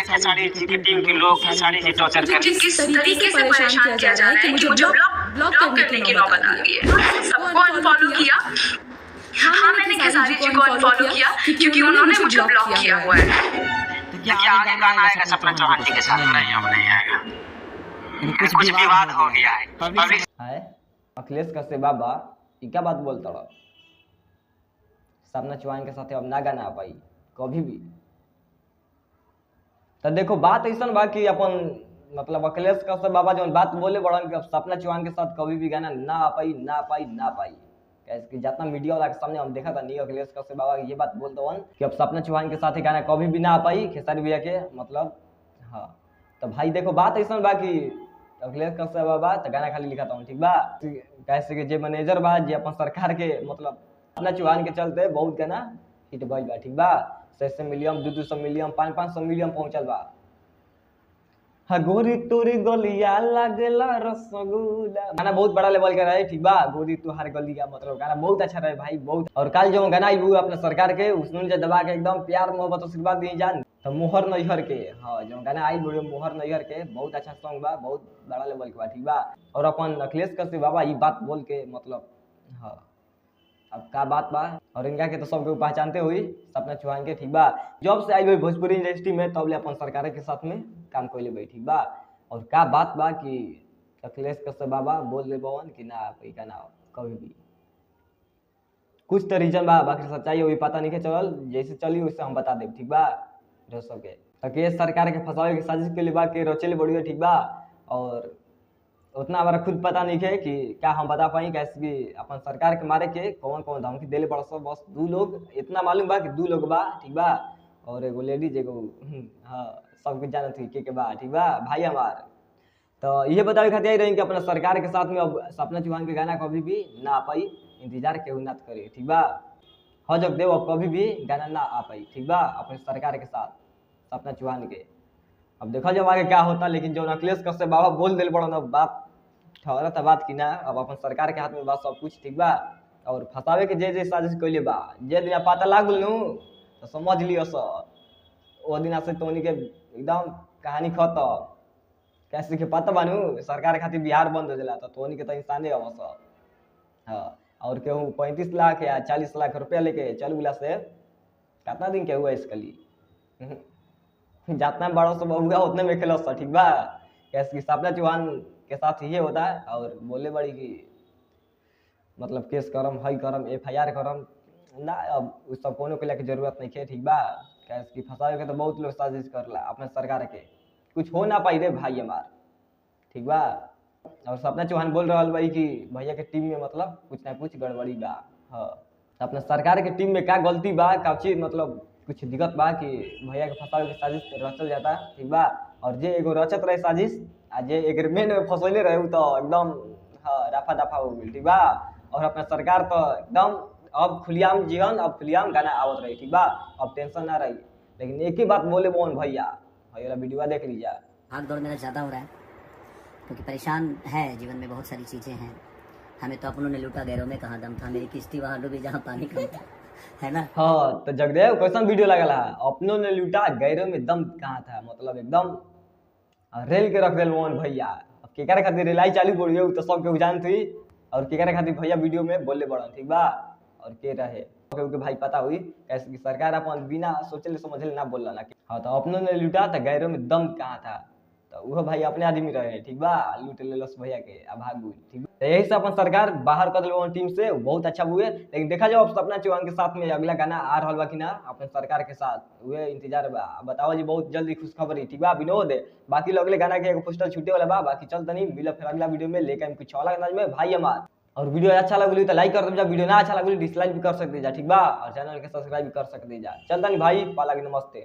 है खेसारी जी की टीम के लोग खेसारी जी टॉर्चर कर किस तरीके से परेशान किया जा रहा है कि मुझे ब्लॉक करने की नौबत आ गई है। सबको अनफॉलो किया। हाँ, मैंने खेसारी जी को अनफॉलो किया क्योंकि उन्होंने मुझे ब्लॉक किया हुआ है। क्या आगे गाना आएगा सपना चौहान जी के साथ? नहीं, अब नहीं आएगा। कुछ विवाद हो गया है पब्लिक है। अखिलेश कश्यप बाबा ई क्या बात बोलता रहा, सपना चौहान के साथ अब ना गाना आ पाई कभी भी। तो देखो बात ऐसा बा कि अपन मतलब अखिलेश कश्यप बाबा जो बात बोले बड़न कि अब सपना चौहान के साथ कभी भी गाना ना आ पाई ना पाई ना पाई। कैसे जितना मीडिया वाला के सामने हम देखा था नहीं, अखिलेश कश्यप बाबा ये बात बोलते वन कि अब सपना चौहान के साथ ही गाना कभी भी ना आ पाई खेसारी भैया के मतलब। हाँ तो भाई देखो बात ऐसा बा कि अखिलेश कश्यप बाबा तो गाना खाली लिखा था ठीक बा, कैसे कि जे मैनेजर बा जे अपन सरकार के मतलब सपना चौहान के चलते बहुत गाना हिट भइल बा ठीक बा। 100 मिलियन 200 मिलियन 500 मिलियन पहुंचल बा। हाँ गोरी तोरी गलिया लागेला रसगुल्ला गाना बहुत बड़ा लेवल का रहे ठीक बा। गोरी तुहार गलिया मतलब गाना बहुत अच्छा रहे भाई बहुत। और कल जो गाना आई अपने सरकार के उसने जो दबा के एकदम प्यार मोहब्बत आशीर्वाद दी जान तो मोहर नैहर के। हाँ जो गाना आई वीडियो मोहर नैहर के बहुत अच्छा सॉन्ग बा, बहुत बड़ा लेवल के बा ठीक बा। और अपन अखिलेश कश्यप बाबा ये बात बोल के मतलब हाँ अब का बात बा। और इनका के तो सबके पहचानते हुई सपना चौहान के ठीक बा। जब से आई हुई भोजपुरी इंडस्ट्री में तब ले अपन सरकार के साथ में काम कैले भाई ठीक बा। और का बात बा कि अखिलेश कश्यप बाबा बोल ले बवन कि ना कोई का ना कभी भी कुछ तो रीजन बा, बाकी सच्चाई वही पता नहीं के चलल, जैसे चली वैसे हम बता देब ठीक बा। जो सबके तो सरकार के फंसावे की साजिश के लिए बा के रचेले बढ़िया ठीक बा। और उतना हमारा खुद पता नहीं है कि क्या हम बता पाई कैसे कि अपन सरकार के मारे के कौन कौन धमकी देले बड़ा सब बस 2 लोग इतना मालूम बा कि 2 लोग बा ठीक बा। और एगो लेडीज एगो हाँ सब कुछ जानत थी के बा ठीक बा भाई हमार। तो ये बतावे खातिर रही कि अपना सरकार के साथ में अब सपना चौहान के गाना कभी भी ना आ पाई, इंतजार केहू ना करे ठीक बा। हो जब देव अब कभी भी गाना ना आ पाई ठीक बा अपने सरकार के साथ सपना चौहान के। अब देखा जाओ आगे क्या होता, लेकिन जो अखिलेश कश्यप बाबा बोल दिल बड़ा बात ठहरा था बात की ना अब अपन सरकार के हाथ में बात सब कुछ ठीक बा। और फंसावे के जे साजिश कैले बा जे दिन पता लाग लू तो समझ लियो सर वो दिन से तोनी के एकदम कहानी खत्म। कैसे के पता बानू सरकार खातिर बिहार बंद हो जाला तो तोनी के तो इंसाने अब सर। हाँ और केहू 35 लाख या 40 लाख रुपया लेके चल गुला से कितना दिन के हुआ इसकली जितना बड़ा सब हुआ उतने में खेलो ठीक बा। कैसे कि सपना चौहान के साथ ये होता है। और बोले बड़ी कि मतलब केस करम हई करम FIR करम ना, अब उस सब कोनो के लेके जरूरत नहीं है ठीक बा। कैसे कि फंसावे के तो बहुत लोग साजिश करला अपने सरकार के, कुछ हो ना पाई रे भाई हमार ठीक बा। और सपना चौहान बोल रहा भाई कि भैया के टीम में मतलब कुछ ना कुछ गड़बड़ी बा। हाँ अपने सरकार के टीम में क्या गलती बा का चीज मतलब कुछ दिक्कत बा कि भैया के फंसावे के साजिश रचल जाता ठीक बा। और जे एगो रचत रहे साजिश आ जे एग्रीमेंट में फंसले रहे तो एकदम हाँ रफा दफा हो गई ठीक बा। और अपना सरकार तो एकदम अब खुलियाम जीवन अब खुलियाम गाना आवत रही ठीक बा, अब टेंशन ना रही। लेकिन एक ही बात बोले मोहन भैया वाला वीडियो देख लीजिए। भाग दौड़ मेरा ज़्यादा हो रहा है क्योंकि परेशान है जीवन में, बहुत सारी चीज़ें हैं। हमें तो अपनों ने लूटा गैरों में कहाँ दम था, मेरी किश्ती वहाँ डूबी जहाँ पानी कम था है ना। हाँ तो जगदेव कैसा वीडियो लगल है अपनों ने लूटा गैरों में दम कहाँ था मतलब एकदम रेल के रख दिल मोहन भैया। अब केकरा खातिर रेलाई चालू बोलिए तो सब के जान थी और केकरा खातिर भैया वीडियो में बोले बड़ा ठीक बा। और के रहे क्योंकि भाई पता हुई कैसे कि सरकार अपन बिना सोचले समझले ना बोल ना। हाँ तो अपनों ने लूटा तो गैरों में दम कहाँ था, तो वो भाई अपने आदमी रहे ठीक बा लूट ले लस भैया के भाग गई ठीक बा। तो यही से अपन सरकार बाहर कर दिल टीम से बहुत अच्छा हुए। लेकिन देखा जाओ अब सपना चौहान के साथ में अगला गाना आ रहा बा कि ना अपन सरकार के साथ हुए इंतजार बा। बताओ जी बहुत जल्दी खुशखबरी ठीक बा विनोद। बाकी लोग अगले गाना के एगो पोस्टर छूटे वाला बा, बाकी चल तनी मिला फिर अगला वीडियो में लेकर कुछ अलग अंदाज में भाई हमार। और वीडियो अच्छा लगली तो लाइक कर दे, वीडियो ना अच्छा लगली डिसलाइक भी कर सकते जा ठीक बा। और चैनल के सब्सक्राइब भी कर सकते जा। चल तनी भाई पाला के नमस्ते।